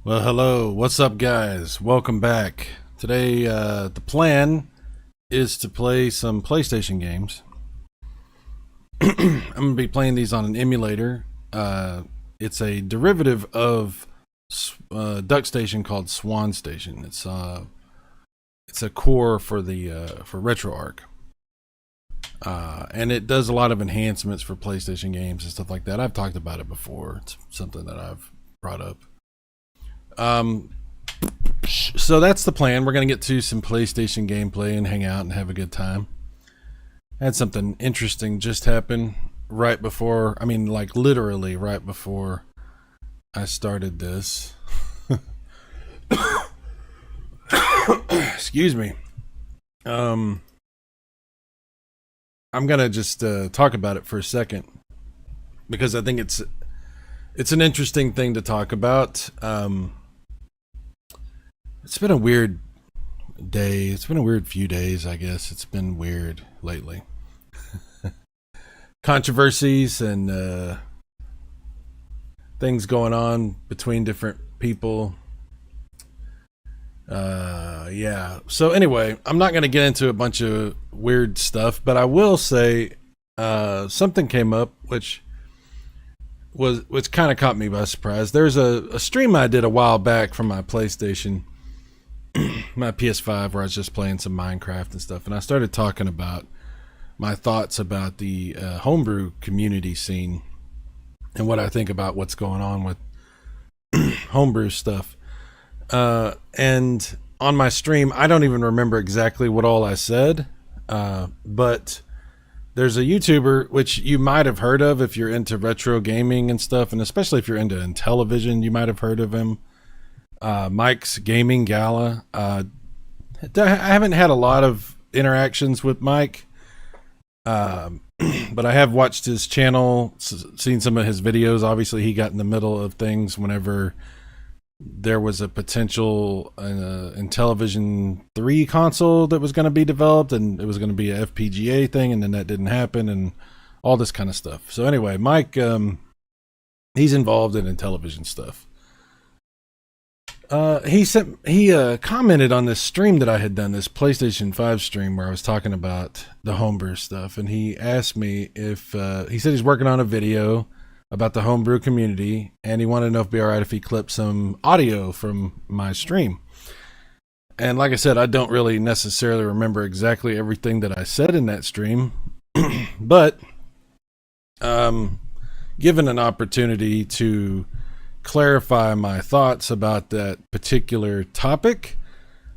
Well, hello. What's up, guys? Welcome back. Today, the plan is to play some PlayStation games. I'm going to be playing these on an emulator. It's a derivative of DuckStation called Swanstation. It's a core for the for RETROARCH. And it does a lot of enhancements for PlayStation games and stuff like that. I've talked about it before. It's something that I've brought up. So that's the plan. We're going to get to some PlayStation gameplay and hang out and have a good time. Had something interesting just happen right before, like literally right before I started this. Excuse me. I'm going to just talk about it for a second because I think it's an interesting thing to talk about. It's been a weird day. It's been a weird few days, I guess. It's been weird lately. Controversies and things going on between different people. Yeah. So anyway, I'm not going to get into a bunch of weird stuff, but I will say something came up which kind of caught me by surprise. There's a stream I did a while back from my PlayStation, my PS5, where I was just playing some Minecraft and stuff, and I started talking about my thoughts about the homebrew community scene and what I think about what's going on with homebrew stuff. And on my stream, I don't even remember exactly what all I said, but there's a YouTuber, which you might have heard of if you're into retro gaming and stuff, and especially if you're into Intellivision, you might have heard of him. Mike's Gaming Gala. I haven't had a lot of interactions with Mike, but I have watched his channel, seen some of his videos. Obviously, he got in the middle of things whenever there was a potential Intellivision 3 console that was going to be developed, and it was going to be a FPGA thing, and then that didn't happen, and all this kind of stuff. So anyway, Mike, he's involved in Intellivision stuff. He commented on this stream that I had done, this PlayStation 5 stream where I was talking about the homebrew stuff, and he asked me if he said he's working on a video about the homebrew community, and he wanted to know if it'd be all right if he clipped some audio from my stream. And like I said, I don't really necessarily remember exactly everything that I said in that stream, but given an opportunity to clarify my thoughts about that particular topic,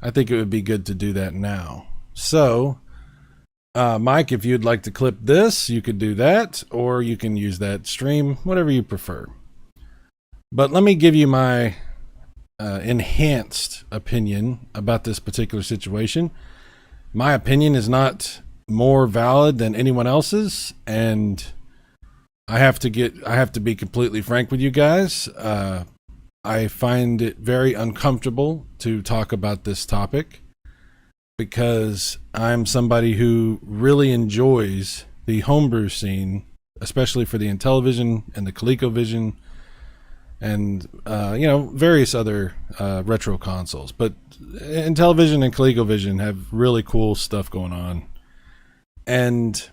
I think it would be good to do that now. So Mike, if you'd like to clip this, you could do that, or you can use that stream, whatever you prefer. But let me give you my enhanced opinion about this particular situation. My opinion is not more valid than anyone else's, and I have to be completely frank with you guys. I find it very uncomfortable to talk about this topic because I'm somebody who really enjoys the homebrew scene, especially for the Intellivision and the ColecoVision and various other retro consoles. But Intellivision and ColecoVision have really cool stuff going on, and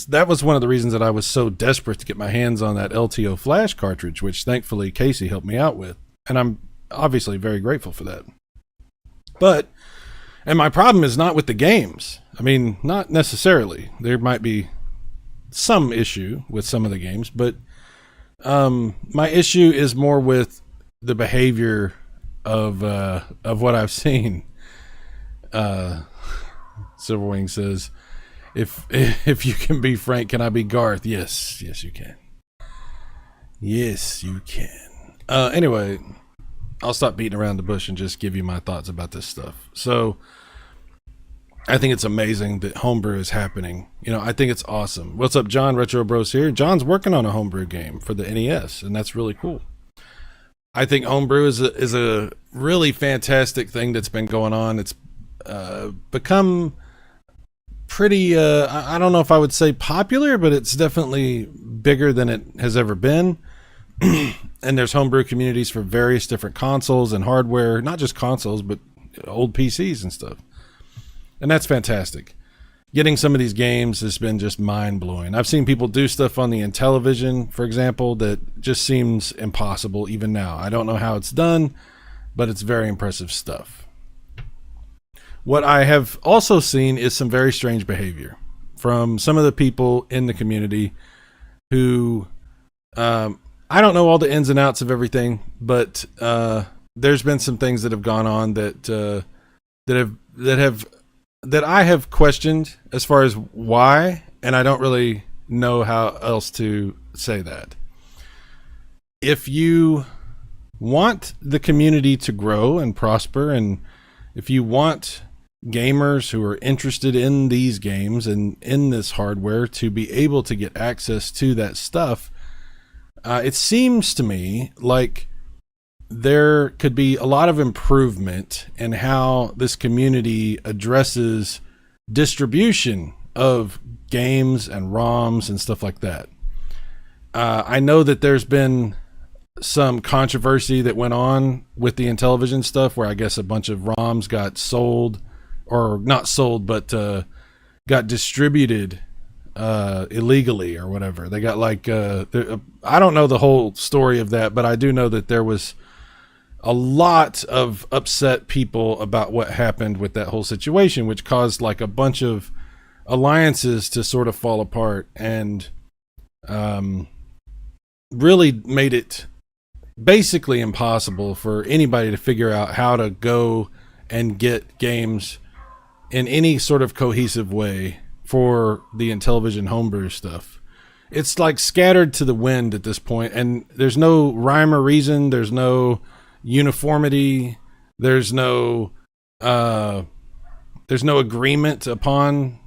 that was one of the reasons that I was so desperate to get my hands on that LTO flash cartridge, which thankfully Casey helped me out with, and I'm obviously very grateful for that. And my problem is not with the games. Not necessarily. There might be some issue with some of the games, but my issue is more with the behavior of what I've seen. Silverwing says, if you can be Frank, can I be Garth? Yes, you can. Yes, you can. Anyway, I'll stop beating around the bush and just give you my thoughts about this stuff. So I think it's amazing that homebrew is happening. I think it's awesome. What's up, John? Retro Bros here. John's working on a homebrew game for the NES, and that's really cool. I think homebrew is a really fantastic thing that's been going on. It's become pretty, I don't know if I would say popular, but it's definitely bigger than it has ever been. And there's homebrew communities for various different consoles and hardware, not just consoles, but old PCs and stuff. And that's fantastic. Getting some of these games has been just mind-blowing. I've seen people do stuff on the Intellivision, for example, that just seems impossible even now. I don't know how it's done, but it's very impressive stuff. What I have also seen is some very strange behavior from some of the people in the community who, I don't know all the ins and outs of everything, but there's been some things that have gone on that I have questioned as far as why, and I don't really know how else to say that. If you want the community to grow and prosper, and if you want gamers who are interested in these games and in this hardware to be able to get access to that stuff, it seems to me like there could be a lot of improvement in how this community addresses distribution of games and ROMs and stuff like that. I know that there's been some controversy that went on with the Intellivision stuff where I guess a bunch of ROMs got sold, or not sold, but got distributed illegally or whatever. They got like, I don't know the whole story of that, but I do know that there was a lot of upset people about what happened with that whole situation, which caused like a bunch of alliances to sort of fall apart, and really made it basically impossible for anybody to figure out how to go and get games in any sort of cohesive way for the Intellivision homebrew stuff. It's like scattered to the wind at this point, and there's no rhyme or reason. There's no uniformity. There's no agreement upon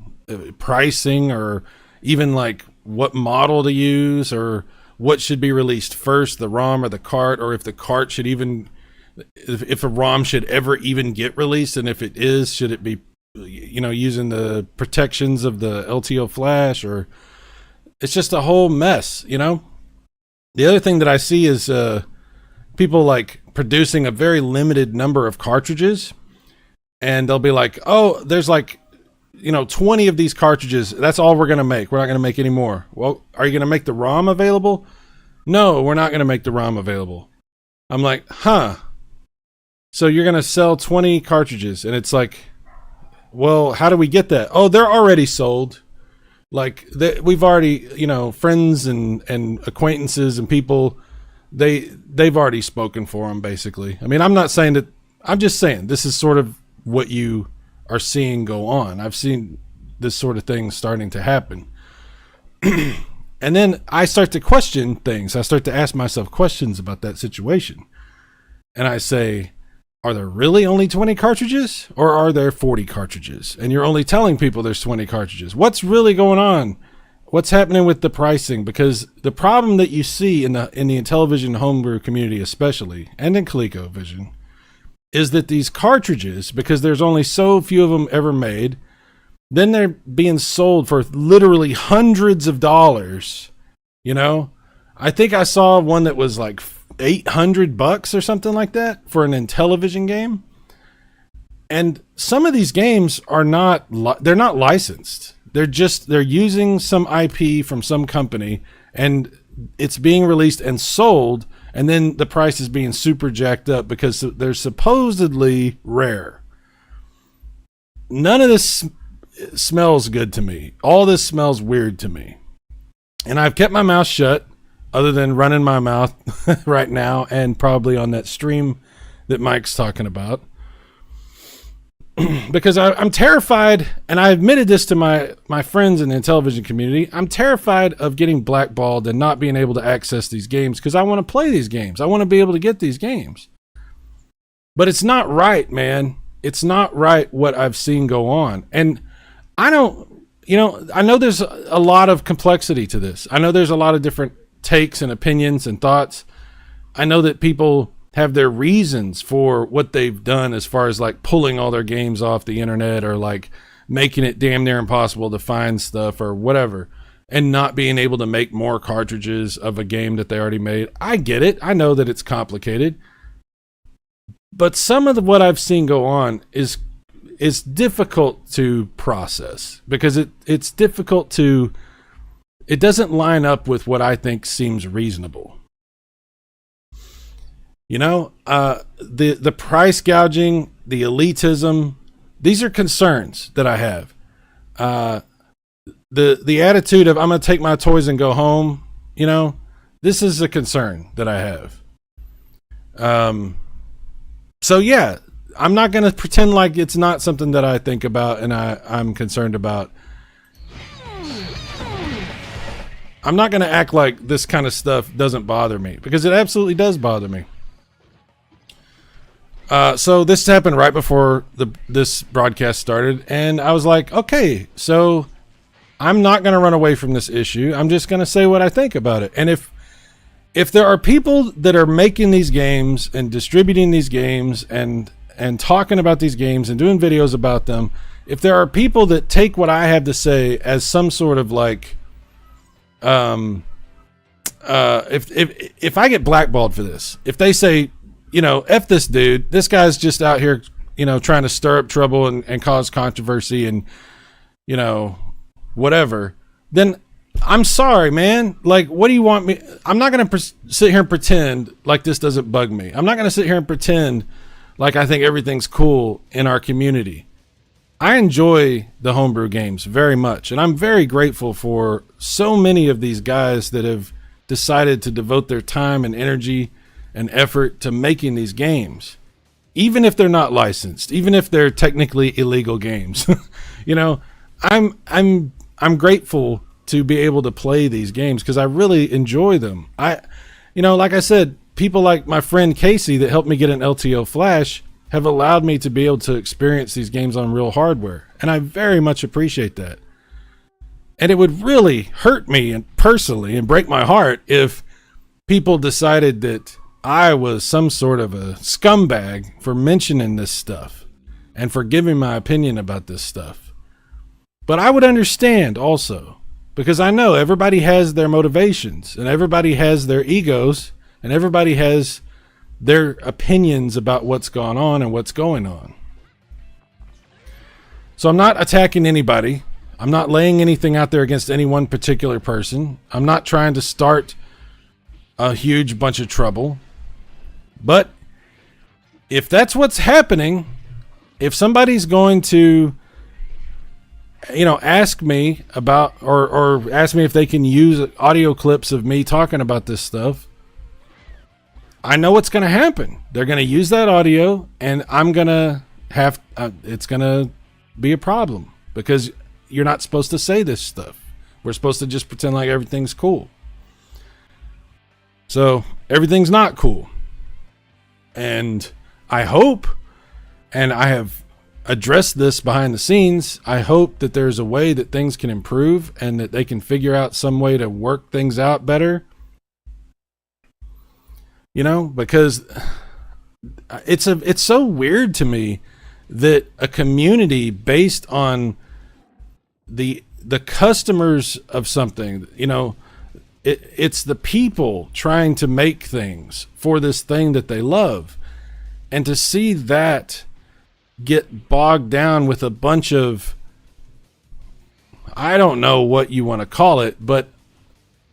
pricing, or even like what model to use, or what should be released first, the ROM or the cart, or if the cart should even, if a ROM should ever even get released, and if it is, should it be, you know, using the protections of the LTO flash, or it's just a whole mess, you know? The other thing that I see is people like producing a very limited number of cartridges, and they'll be like, oh, there's like, 20 of these cartridges. That's all we're going to make. We're not going to make any more. Well, are you going to make the ROM available? No, we're not going to make the ROM available. I'm like, huh. So you're going to sell 20 cartridges, and it's like, well, how do we get that? Oh, they're already sold. Like we've already, friends and acquaintances and people, they've already spoken for them, basically. I mean, I'm not saying that, I'm just saying this is sort of what you are seeing go on. I've seen this sort of thing starting to happen. And then I start to question things. I start to ask myself questions about that situation. And I say, are there really only 20 cartridges, or are there 40 cartridges? And you're only telling people there's 20 cartridges. What's really going on? What's happening with the pricing? Because the problem that you see in the Intellivision homebrew community especially, and in ColecoVision, is that these cartridges, because there's only so few of them ever made, then they're being sold for literally hundreds of dollars. I think I saw one that was like $800 or something like that for an Intellivision game. And some of these games are they're not licensed. They're using some IP from some company, and it's being released and sold, and then the price is being super jacked up because they're supposedly rare. None of this smells good to me. All this smells weird to me. And I've kept my mouth shut, other than running my mouth right now and probably on that stream that Mike's talking about. Because I'm terrified, and I admitted this to my friends in the Intellivision community. I'm terrified of getting blackballed and not being able to access these games because I want to play these games. I want to be able to get these games. But it's not right, man. It's not right what I've seen go on. And I know there's a lot of complexity to this. I know there's a lot of different takes and opinions and thoughts. I know that people have their reasons for what they've done as far as like pulling all their games off the internet, or like making it damn near impossible to find stuff or whatever. and not being able to make more cartridges of a game that they already made. I get it. I know that it's complicated. But some of what I've seen go on is difficult to process, because it's difficult to, it doesn't line up with what I think seems reasonable. You know, the price gouging, the elitism, these are concerns that I have. The attitude of, I'm going to take my toys and go home, you know, this is a concern that I have. So yeah, I'm not going to pretend like it's not something that I think about and I'm concerned about. I'm not going to act like this kind of stuff doesn't bother me, because it absolutely does bother me. So this happened right before this broadcast started, and I was like, okay, so I'm not going to run away from this issue. I'm just going to say what I think about it. And if there are people that are making these games and distributing these games and talking about these games and doing videos about them, if there are people that take what I have to say as some sort of like, if I get blackballed for this, if they say, you know, F this dude, this guy's just out here, you know, trying to stir up trouble and cause controversy and, you know, whatever, then I'm sorry, man. Like, what do you want me? I'm not going to sit here and pretend like this doesn't bug me. I'm not going to sit here and pretend like I think everything's cool in our community. I enjoy the homebrew games very much, and I'm very grateful for so many of these guys that have decided to devote their time and energy and effort to making these games, even if they're not licensed, even if they're technically illegal games. You know, I'm grateful to be able to play these games because I really enjoy them. You know, like I said, people like my friend Casey that helped me get an LTO Flash have allowed me to be able to experience these games on real hardware, and I very much appreciate that. And it would really hurt me and personally and break my heart if people decided that I was some sort of a scumbag for mentioning this stuff and for giving my opinion about this stuff. But I would understand also, because I know everybody has their motivations and everybody has their egos and everybody has their opinions about what's gone on and what's going on. So I'm not attacking anybody. I'm not laying anything out there against any one particular person. I'm not trying to start a huge bunch of trouble. But if that's what's happening, if somebody's going to, you know, ask me about or ask me if they can use audio clips of me talking about this stuff, I know what's going to happen. They're going to use that audio, and I'm going to have it's going to be a problem, because you're not supposed to say this stuff. We're supposed to just pretend like everything's cool. So everything's not cool. And I hope, and I have addressed this behind the scenes, I hope that there's a way that things can improve and that they can figure out some way to work things out better. You know, because it's so weird to me that a community based on the customers of something, you know, it's the people trying to make things for this thing that they love, and to see that get bogged down with a bunch of, I don't know what you want to call it, but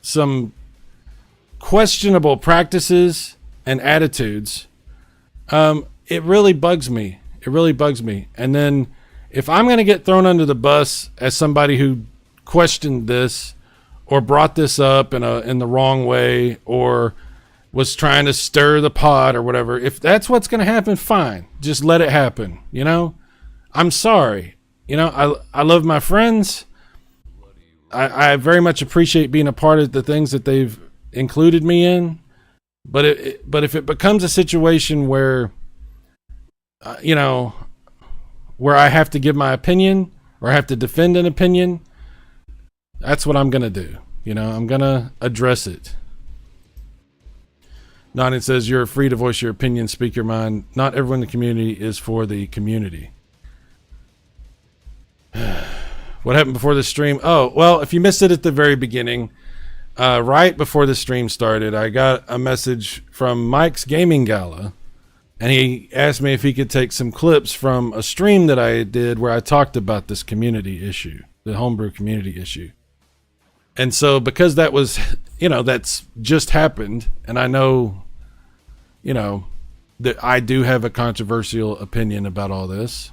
some questionable practices and attitudes, it really bugs me. It really bugs me. And then if I'm going to get thrown under the bus as somebody who questioned this or brought this up in the wrong way or was trying to stir the pot or whatever, if that's what's going to happen, fine. Just let it happen. You know, I'm sorry. You know, I love my friends. I very much appreciate being a part of the things that they've included me in. But if it becomes a situation where, you know, where I have to give my opinion or I have to defend an opinion, that's what I'm going to do. You know, I'm going to address it. Nonin says, you're free to voice your opinion, speak your mind. Not everyone in the community is for the community. What happened before the stream? Oh, well, if you missed it at the very beginning, right before the stream started, I got a message from Mike's Gaming Gala, and he asked me if he could take some clips from a stream that I did where I talked about this community issue, the homebrew community issue. And so because that was, that's just happened, and I know, that I do have a controversial opinion about all this,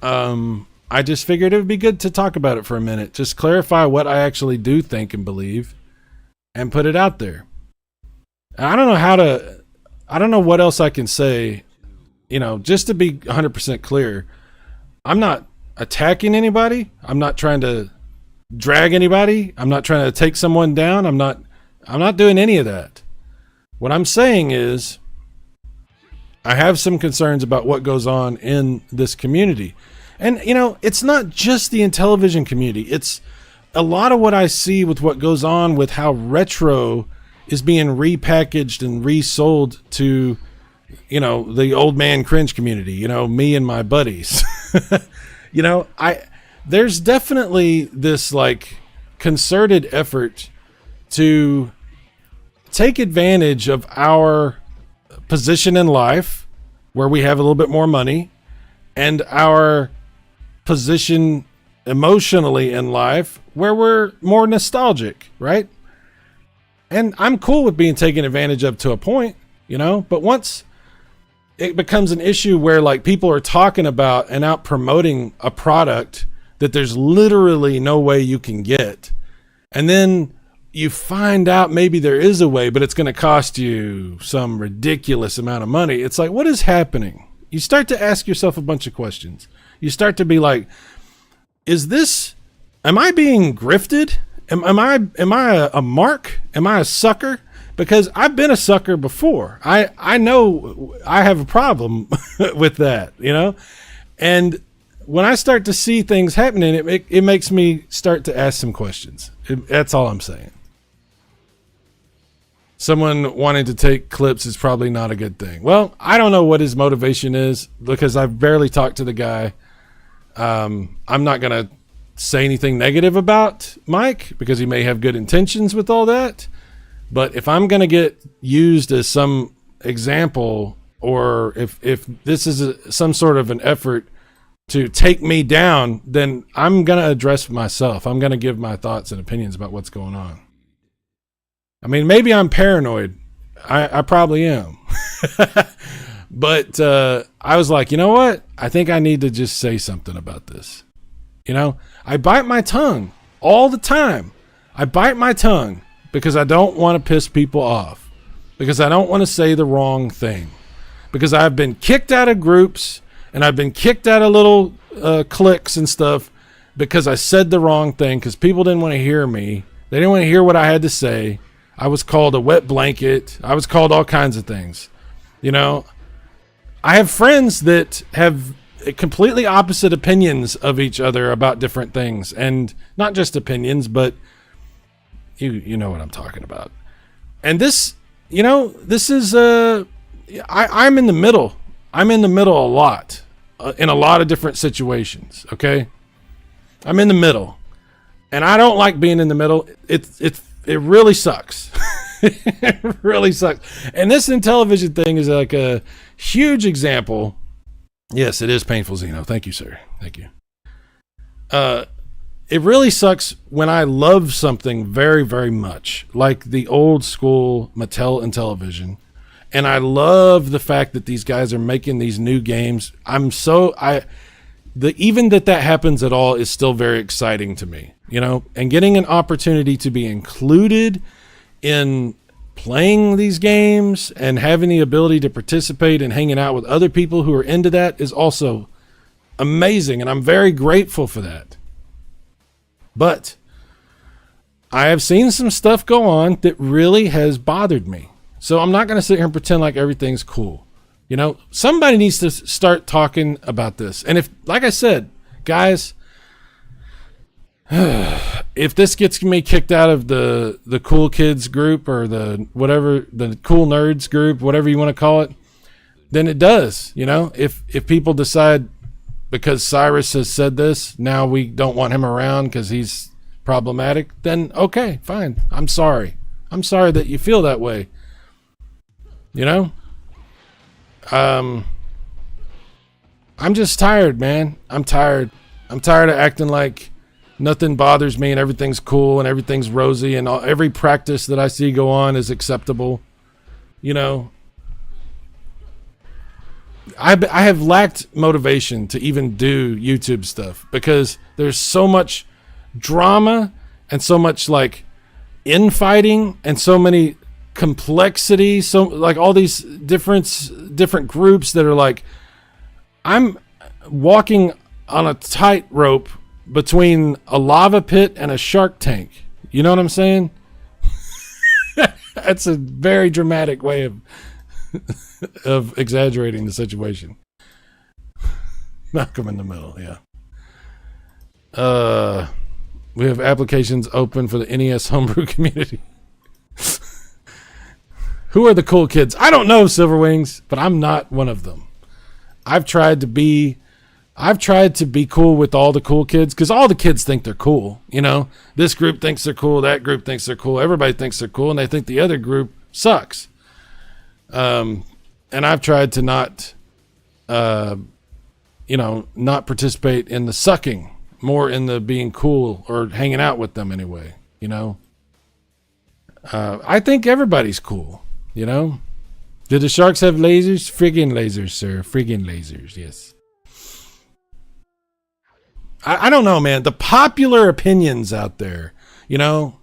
I just figured it would be good to talk about it for a minute. Just clarify what I actually do think and believe and put it out there. And I don't know what else I can say, just to be 100% clear. I'm not attacking anybody. I'm not trying to drag anybody. I'm not trying to take someone down. I'm not doing any of that. What I'm saying is I have some concerns about what goes on in this community. And, it's not just the Intellivision community. It's a lot of what I see with what goes on with how retro is being repackaged and resold to, the old man cringe community, me and my buddies. There's definitely this concerted effort to take advantage of our position in life where we have a little bit more money and our position emotionally in life where we're more nostalgic, right? And I'm cool with being taken advantage of to a point, but once it becomes an issue where people are talking about and out promoting a product that there's literally no way you can get, and then you find out maybe there is a way, but it's going to cost you some ridiculous amount of money. It's like, what is happening? You start to ask yourself a bunch of questions. You start to be like, am I being grifted? Am I a mark? Am I a sucker? Because I've been a sucker before. I know I have a problem with that, and when I start to see things happening, it makes me start to ask some questions. That's all I'm saying. Someone wanting to take clips is probably not a good thing. Well, I don't know what his motivation is because I've barely talked to the guy. I'm not going to say anything negative about Mike because he may have good intentions with all that. But if I'm going to get used as some example, or if this is some sort of an effort to take me down, then I'm going to address myself. I'm going to give my thoughts and opinions about what's going on. I mean, maybe I'm paranoid. I probably am. But I was like, you know what? I think I need to just say something about this. I bite my tongue all the time. I bite my tongue because I don't want to piss people off, because I don't want to say the wrong thing, because I've been kicked out of groups and I've been kicked out of little cliques and stuff because I said the wrong thing, because people didn't want to hear me. They didn't want to hear what I had to say. I was called a wet blanket. I was called all kinds of things. I have friends that have completely opposite opinions of each other about different things, and not just opinions, but you know what I'm talking about. And this is I'm in the middle. I'm in the middle a lot, in a lot of different situations. Okay, I'm in the middle, and I don't like being in the middle. It really sucks. It really sucks. And this Intellivision thing is like a huge example. Yes, it is painful, Zeno. Thank you, sir. Thank you. It really sucks when I love something very, very much, like the old school Mattel Intellivision, and I love the fact that these guys are making these new games. Even that happens at all is still very exciting to me, and getting an opportunity to be included in playing these games and having the ability to participate and hanging out with other people who are into that is also amazing, and I'm very grateful for that. But I have seen some stuff go on that really has bothered me. So I'm not going to sit here and pretend like everything's cool. Somebody needs to start talking about this. And if, like I said, guys, if this gets me kicked out of the cool kids group, or the cool nerds group, whatever you want to call it, then it does. If people decide because Cyrus has said this, now we don't want him around because he's problematic, then okay, fine. I'm sorry. I'm sorry that you feel that way. You know? I'm just tired, man. I'm tired. I'm tired of acting like nothing bothers me and everything's cool and everything's rosy and every practice that I see go on is acceptable. You know? I have lacked motivation to even do YouTube stuff because there's so much drama and so much like infighting and so many complexity, so like all these different groups that are like, I'm walking on a tightrope between a lava pit and a shark tank. You know what I'm saying? That's a very dramatic way of exaggerating the situation. Malcolm in the middle, yeah. We have applications open for the NES homebrew community. Who are the cool kids? I don't know, Silverwings, but I'm not one of them. I've tried to be cool with all the cool kids because all the kids think they're cool. You know, this group thinks they're cool, that group thinks they're cool, everybody thinks they're cool, and they think the other group sucks. And I've tried to not participate in the sucking, more in the being cool or hanging out with them anyway, you know? I think everybody's cool, you know? Did the sharks have lasers? Friggin' lasers, sir. Friggin' lasers, yes. I don't know, man. The popular opinions out there, you know?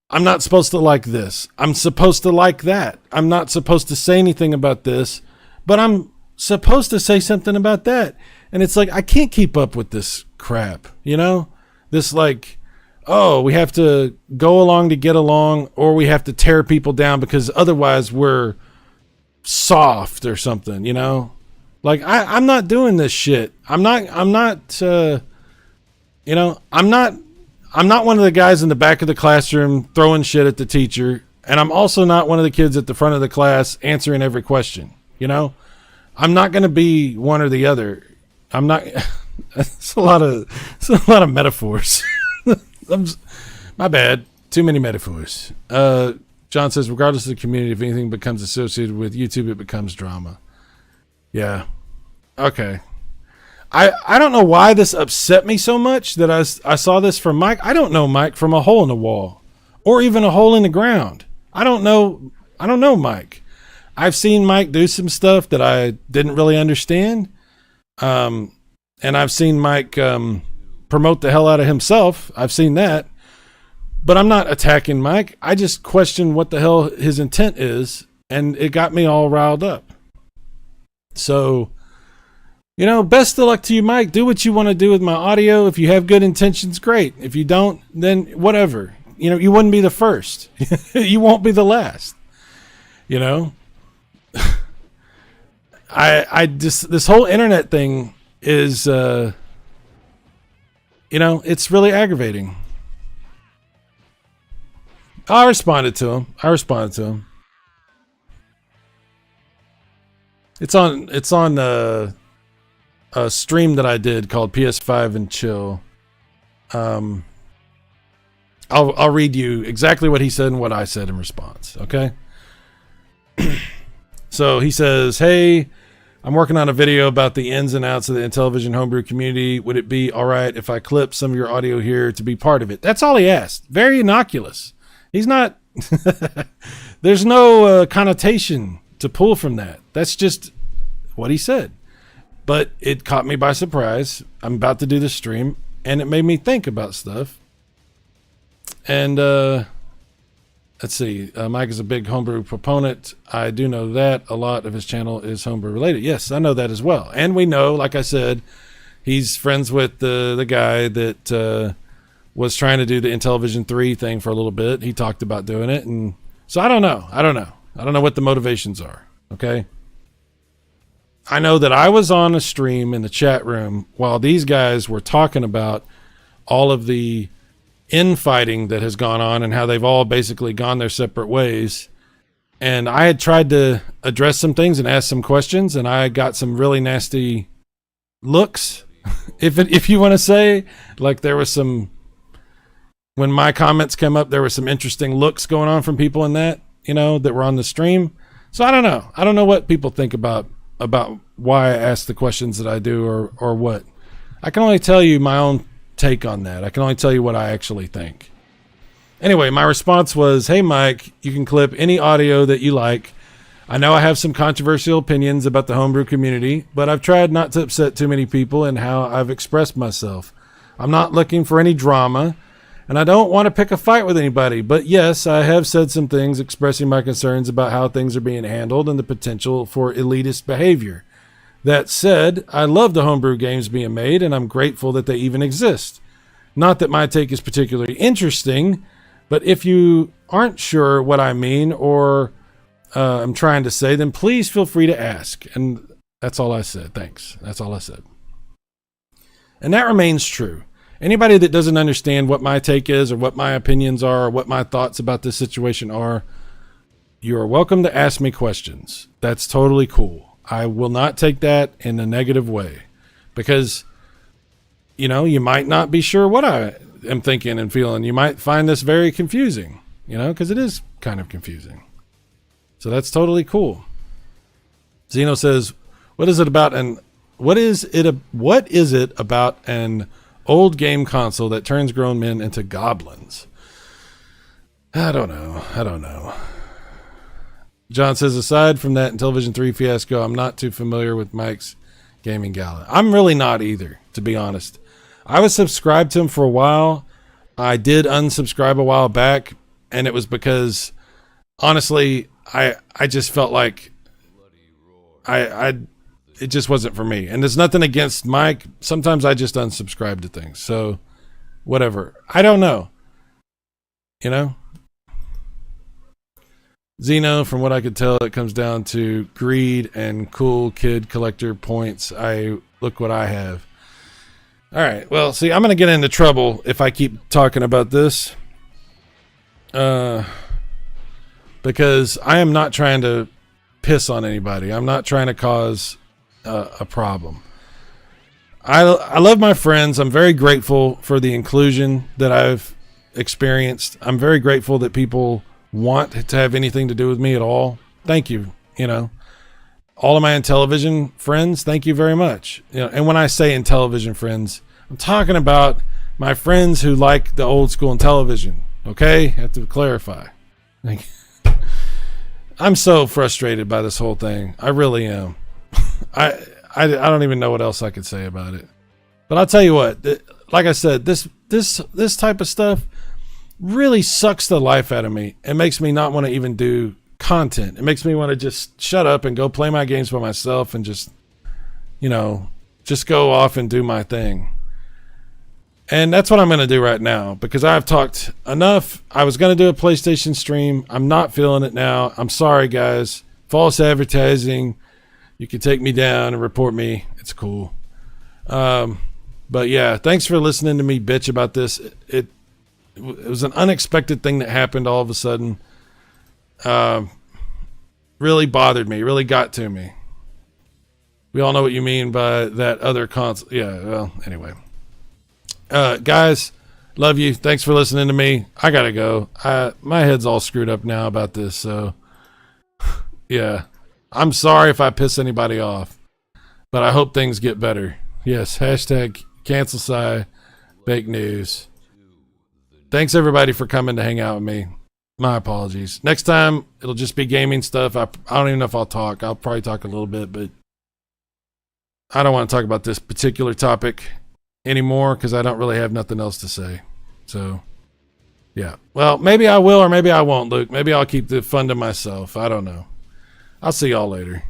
I'm not supposed to like this. I'm supposed to like that. I'm not supposed to say anything about this, but I'm supposed to say something about that. And it's like, I can't keep up with this crap, you know? This like, oh, we have to go along to get along, or we have to tear people down because otherwise we're soft or something, you know? Like, I'm not doing this shit. I'm not one of the guys in the back of the classroom throwing shit at the teacher, and I'm also not one of the kids at the front of the class answering every question, you know? I'm not going to be one or the other. I'm not. It's a lot of metaphors. My bad. Too many metaphors. John says, regardless of the community, if anything becomes associated with YouTube, it becomes drama. Yeah. Okay. I don't know why this upset me so much that I saw this from Mike. I don't know Mike from a hole in the wall or even a hole in the ground. I don't know Mike. I've seen Mike do some stuff that I didn't really understand. And I've seen Mike promote the hell out of himself. I've seen that. But I'm not attacking Mike. I just question what the hell his intent is, and it got me all riled up. So, you know, best of luck to you, Mike. Do what you want to do with my audio. If you have good intentions, great. If you don't, then whatever. You know, you wouldn't be the first. You won't be the last. You know? I just, this whole internet thing is, you know, it's really aggravating. I responded to him. It's on a stream that I did called PS5 and Chill. I'll read you exactly what he said and what I said in response. Okay. So he says, "Hey, I'm working on a video about the ins and outs of the Intellivision homebrew community. Would it be all right if I clip some of your audio here to be part of it?" That's all he asked. Very innocuous. He's not, there's no connotation to pull from that. That's just what he said. But it caught me by surprise. I'm about to do the stream, and it made me think about stuff. And let's see. Mike is a big homebrew proponent. I do know that. A lot of his channel is homebrew related. Yes, I know that as well. And we know, like I said, he's friends with the guy that was trying to do the Intellivision 3 thing for a little bit. He talked about doing it. And so I don't know. I don't know what the motivations are. Okay. I know that I was on a stream in the chat room while these guys were talking about all of the infighting that has gone on and how they've all basically gone their separate ways. And I had tried to address some things and ask some questions, and I got some really nasty looks if you want to say, like, there was some, when my comments came up, there was some interesting looks going on from people in that, that were on the stream. So I don't know. I don't know what people think about why I ask the questions that I do or what. I can only tell you my own take on that. I can only tell you what I actually think. Anyway, my response was, hey, Mike, you can clip any audio that you like. I know I have some controversial opinions about the homebrew community, but I've tried not to upset too many people in how I've expressed myself. I'm not looking for any drama, and I don't want to pick a fight with anybody. But yes, I have said some things expressing my concerns about how things are being handled and the potential for elitist behavior. That said, I love the homebrew games being made, and I'm grateful that they even exist. Not that my take is particularly interesting, but if you aren't sure what I mean or I'm trying to say, then please feel free to ask. And that's all I said. Thanks. That's all I said. And that remains true. Anybody that doesn't understand what my take is or what my opinions are or what my thoughts about this situation are, you are welcome to ask me questions. That's totally cool. I will not take that in a negative way because, you might not be sure what I am thinking and feeling. You might find this very confusing, because it is kind of confusing. So that's totally cool. Zeno says, what is it about an old game console that turns grown men into goblins? I don't know. John says, aside from that Intellivision 3 fiasco, I'm not too familiar with Mike's gaming gala. I'm really not either, to be honest. I was subscribed to him for a while. I did unsubscribe a while back, and it was because, honestly, I just felt like it just wasn't for me. And there's nothing against Mike. Sometimes I just unsubscribe to things. So, whatever. I don't know. Zeno, from what I could tell, it comes down to greed and cool kid collector points. Look what I have. All right. Well, see, I'm going to get into trouble if I keep talking about this. Because I am not trying to piss on anybody. I'm not trying to cause a problem. I love my friends. I'm very grateful for the inclusion that I've experienced. I'm very grateful that people want to have anything to do with me at all. Thank you. All of my Intellivision friends, thank you very much. And when I say Intellivision friends, I'm talking about my friends who like the old school Intellivision. Okay? I have to clarify. I'm so frustrated by this whole thing. I really am. I don't even know what else I could say about it. But I'll tell you what, like I said, this type of stuff really sucks the life out of me. It makes me not want to even do content. It makes me want to just shut up and go play my games by myself and just go off and do my thing. And that's what I'm going to do right now because I've talked enough. I was going to do a PlayStation stream. I'm not feeling it now. I'm sorry, guys. False advertising. You can take me down and report me. It's cool. But yeah, thanks for listening to me bitch about this. It was an unexpected thing that happened all of a sudden. Really bothered me. Really got to me. We all know what you mean by that other console. Yeah, well, anyway. Guys, love you. Thanks for listening to me. I gotta go. My head's all screwed up now about this, so yeah. I'm sorry if I piss anybody off, but I hope things get better. Yes, hashtag cancel Cy, fake news. Thanks everybody for coming to hang out with me. My apologies. Next time, it'll just be gaming stuff. I don't even know if I'll talk. I'll probably talk a little bit, but I don't want to talk about this particular topic anymore because I don't really have nothing else to say. So, yeah. Well, maybe I will or maybe I won't, Luke. Maybe I'll keep the fun to myself. I don't know. I'll see y'all later.